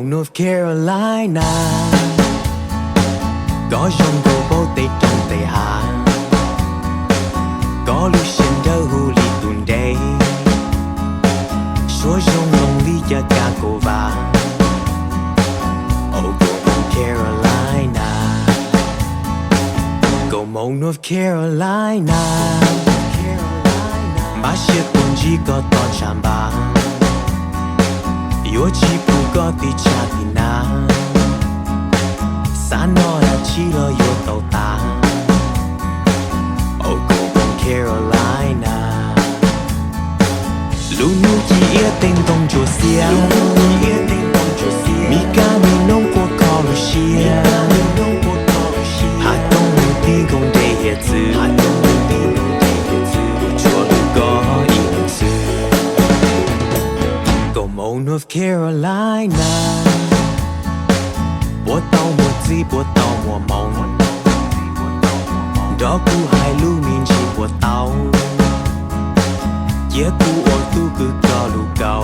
Mong North Carolina có dòng cầu bố tây trong tây hạ có lưu xin đỡ hù lì tuần đây số dòng lòng lý cho cả cô và oh go Mong Carolina go Mong North Carolina má sẽ tuần chỉ có toàn chạm bà yo chỉ phụ có tí cha tí na xa nó là chỉ lo yo tàu ta oh go Mong Carolina lu nu chỉ ia tên tông chùa xia mi ca mi nông của cò lu xia hà tông lu tiên công đầy hiệp dư chùa lu có ý lực sư go Mong North Carolina bố tàu mùa gì bố tàu mùa mong đó cu hai lu miền chỉ bố tàu yeah cu ô tu cứ có lu cầu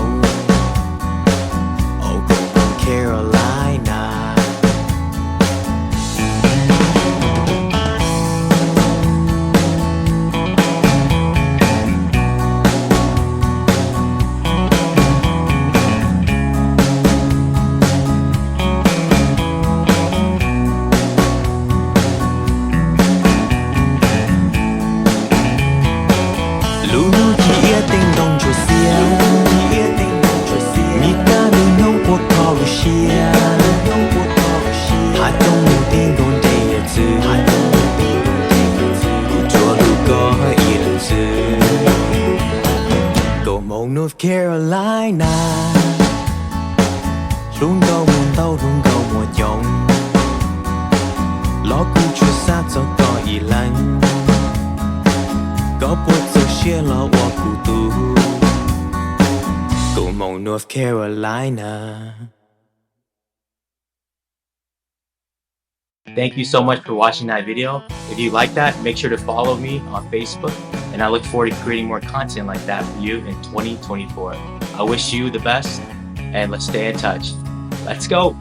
oh go Mong Carolina lu nu chỉ ia tên tông chùa xia mi ca mi nông của cò lu xia hà tông lu tiên công đầy hiệp dư chùa lu có ý lực dư go Mong North Carolina luôn đâu luôn đâu mùa chồng lo cu chùa xa cho có ý lạnh có bố cho xia lo wa cụ tu go Mong North Carolina. Thank you so much for watching that video. If you like that, make sure to follow me on Facebook, and I look forward to creating more content like that for you in 2024. I wish you the best, and let's stay in touch. Let's go!